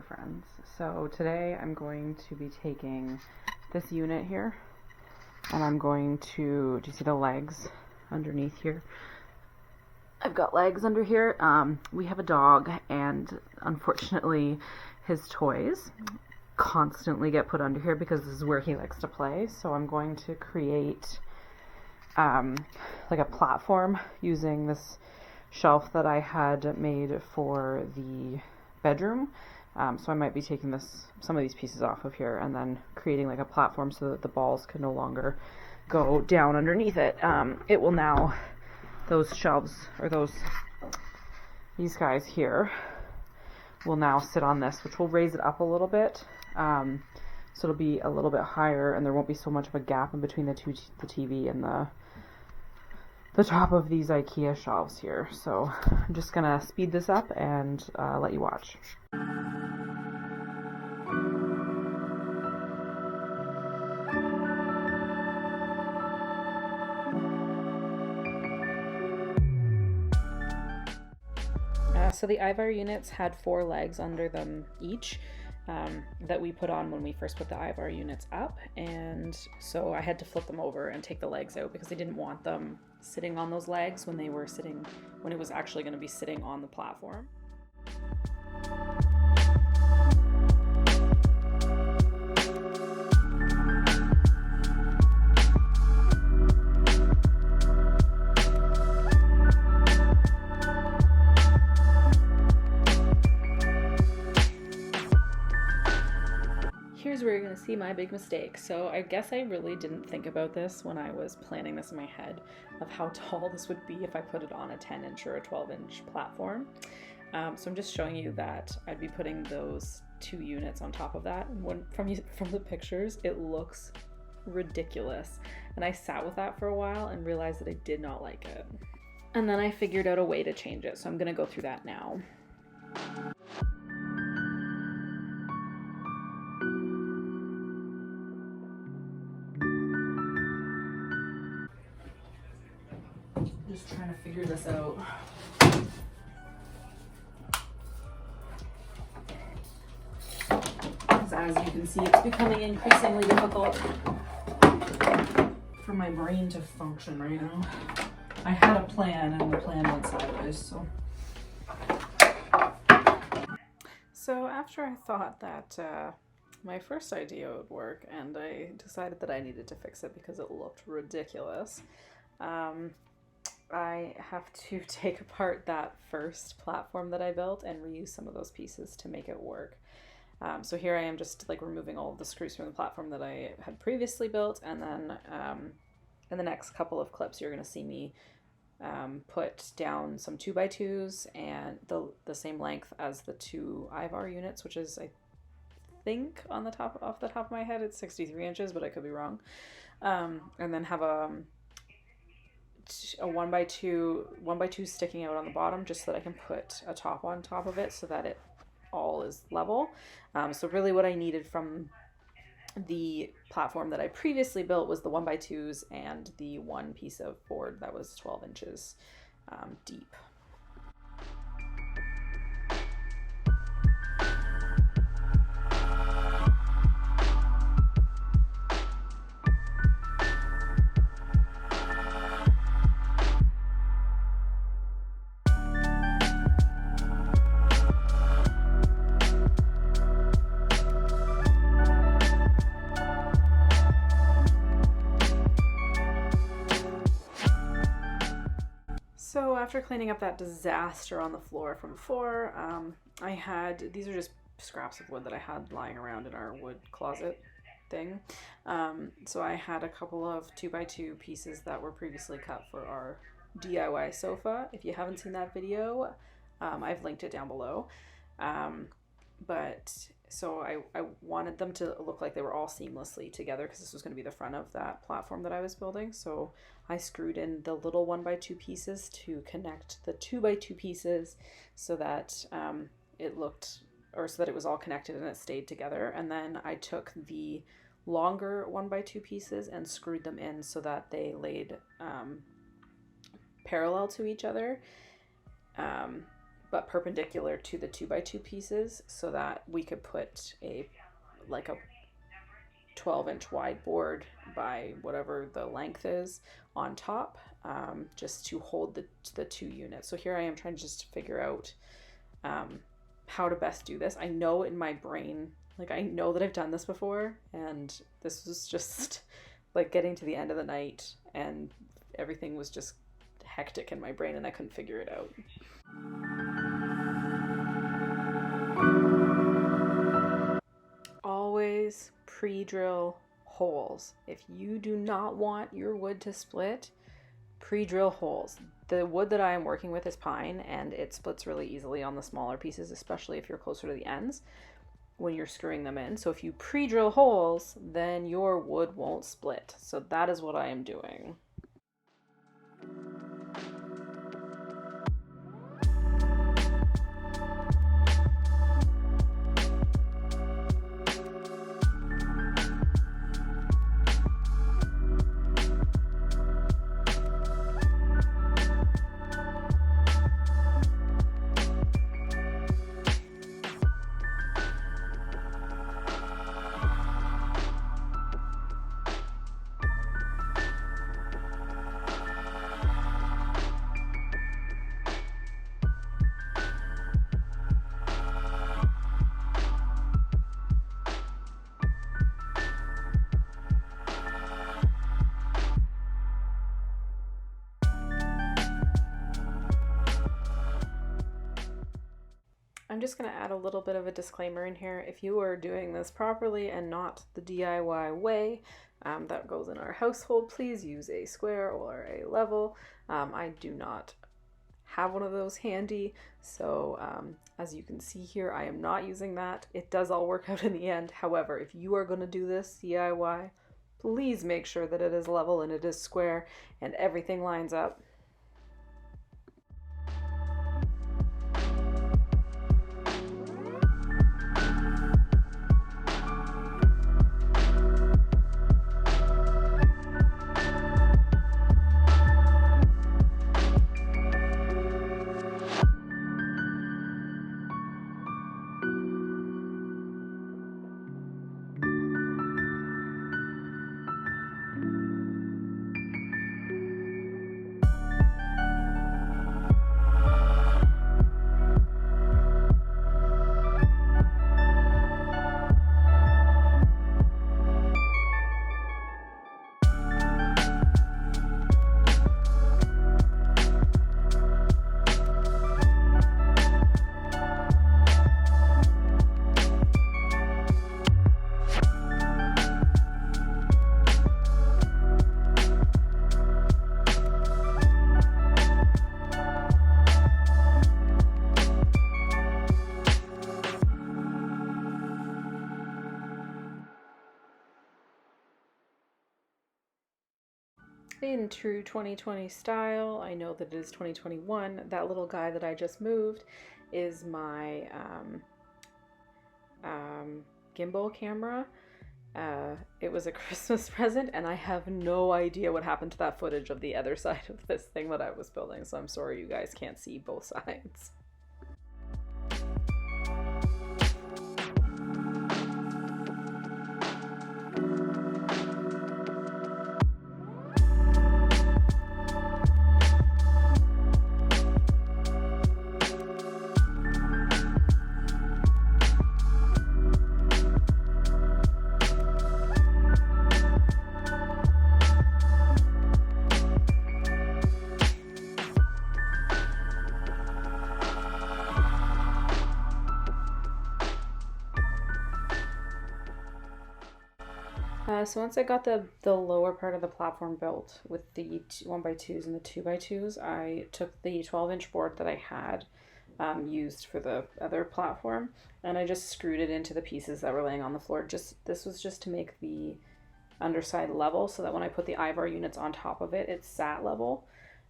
dear friends. So today I'm going to be taking this unit here and I'm going to, do you see the legs underneath here? I've got legs under here. We have a dog and unfortunately his toys constantly get put under here because this is where he likes to play. So I'm going to create like a platform using this shelf that I had made for the bedroom. So I might be taking some of these pieces off of here and then creating like a platform so that the balls can no longer go down underneath it. It will now, those shelves or these guys here will now sit on this, which will raise it up a little bit. So it'll be a little bit higher and there won't be so much of a gap in between the TV and the top of these IKEA shelves here. So I'm just gonna speed this up and let you watch. So the Ivar units had 4 legs under them each that we put on when we first put the Ivar units up, and so I had to flip them over and take the legs out because I didn't want them sitting on those legs when it was actually going to be sitting on the platform. Here's where you're going to see my big mistake. So I guess I really didn't think about this when I was planning this in my head of how tall this would be if I put it on a 10-inch or a 12-inch platform. So I'm just showing you that I'd be putting those 2 units on top of that. And from the pictures, it looks ridiculous. And I sat with that for a while and realized that I did not like it. And then I figured out a way to change it. So I'm going to go through that now. Just trying to figure this out. As you can see, it's becoming increasingly difficult for my brain to function right now. I had a plan and the plan went sideways, so after I thought that my first idea would work and I decided that I needed to fix it because it looked ridiculous, I have to take apart that first platform that I built and reuse some of those pieces to make it work. So here I am just like removing all of the screws from the platform that I had previously built, and then in the next couple of clips you're going to see me put down some 2x2s and the same length as the 2 Ivar units, which is, I think off the top of my head it's 63 inches, but I could be wrong. And then have a 1x2 sticking out on the bottom just so that I can put a top on top of it so that it all is level. So really what I needed from the platform that I previously built was the 1x2s and the one piece of board that was 12 inches deep. So after cleaning up that disaster on the floor from before, these are just scraps of wood that I had lying around in our wood closet thing. So I had a couple of 2x2 pieces that were previously cut for our DIY sofa. If you haven't seen that video, I've linked it down below. So I wanted them to look like they were all seamlessly together because this was going to be the front of that platform that I was building. So I screwed in the little 1x2 pieces to connect the 2x2 pieces so that it was all connected and it stayed together. And then I took the longer 1x2 pieces and screwed them in so that they laid parallel to each other. but perpendicular to the 2x2 pieces, so that we could put a 12-inch wide board by whatever the length is on top, just to hold the two units. So here I am trying to just figure out how to best do this. I know in my brain, like, I know that I've done this before, and this was just like getting to the end of the night and everything was just hectic in my brain and I couldn't figure it out. Always pre-drill holes. If you do not want your wood to split, pre-drill holes. The wood that I am working with is pine, and it splits really easily on the smaller pieces, especially if you're closer to the ends when you're screwing them in. So if you pre-drill holes, then your wood won't split. So that is what I am doing. I'm just going to add a little bit of a disclaimer in here. If you are doing this properly and not the DIY way that goes in our household, please use a square or a level. I do not have one of those handy, so as you can see here, I am not using that. It does all work out in the end. However, if you are going to do this DIY, please make sure that it is level and it is square and everything lines up. In true 2020 style, I know that it is 2021, that little guy that I just moved is my gimbal camera. It was a Christmas present, and I have no idea what happened to that footage of the other side of this thing that I was building, so I'm sorry you guys can't see both sides. So once I got the lower part of the platform built with the 1x2s and the 2x2s, I took the 12-inch board that I had used for the other platform, and I just screwed it into the pieces that were laying on the floor. This was just to make the underside level, so that when I put the Ivar units on top of it, it sat level,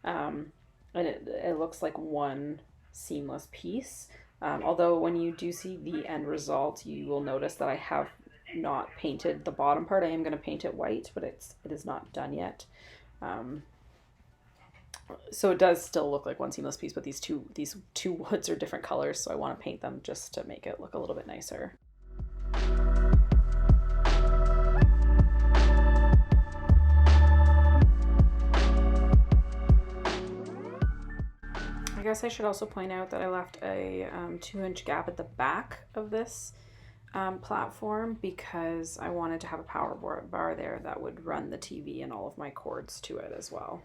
and it looks like one seamless piece. Although when you do see the end result, you will notice that I have not painted the bottom part. I am going to paint it white, but it is not done yet. So it does still look like one seamless piece, but these two woods are different colors, so I want to paint them just to make it look a little bit nicer. I guess I should also point out that I left a 2-inch gap at the back of this platform because I wanted to have a power bar there that would run the TV and all of my cords to it as well.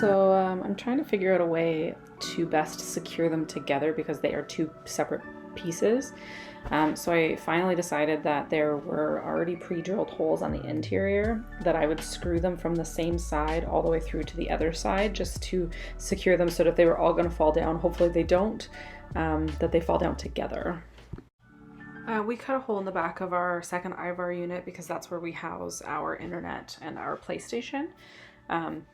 So I'm trying to figure out a way to best secure them together because they are two separate pieces. So I finally decided that there were already pre-drilled holes on the interior that I would screw them from the same side all the way through to the other side just to secure them so that if they were all going to fall down, hopefully they don't, that they fall down together. We cut a hole in the back of our second Ivar unit because that's where we house our internet and our PlayStation.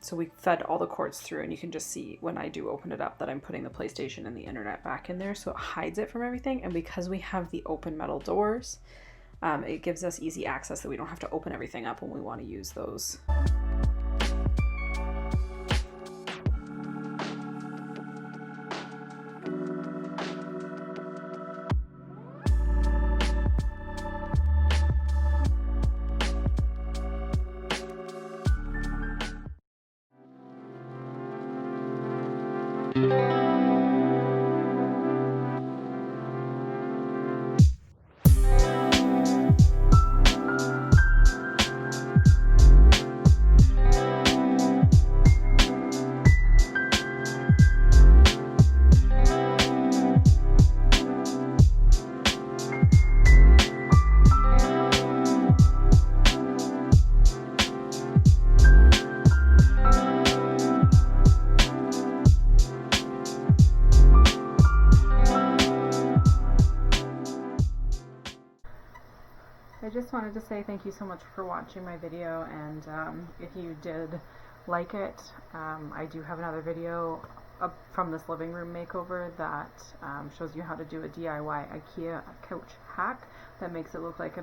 So we fed all the cords through, and you can just see when I do open it up that I'm putting the PlayStation and the internet back in there, so it hides it from everything. And because we have the open metal doors, it gives us easy access that we don't have to open everything up when we want to use those. I just wanted to say thank you so much for watching my video, and if you did like it, I do have another video from this living room makeover that shows you how to do a DIY IKEA couch hack that makes it look like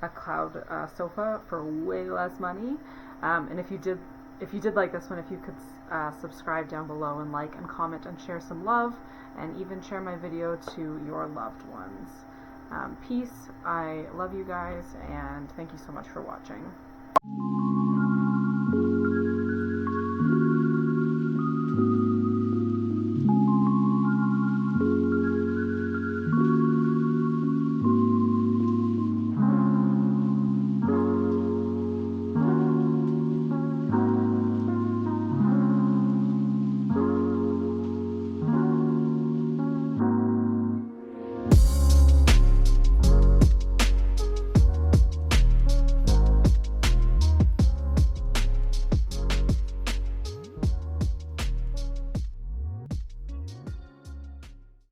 a cloud sofa for way less money. And if you did like this one, if you could subscribe down below and like and comment and share some love, and even share my video to your loved ones. Peace. I love you guys, and thank you so much for watching.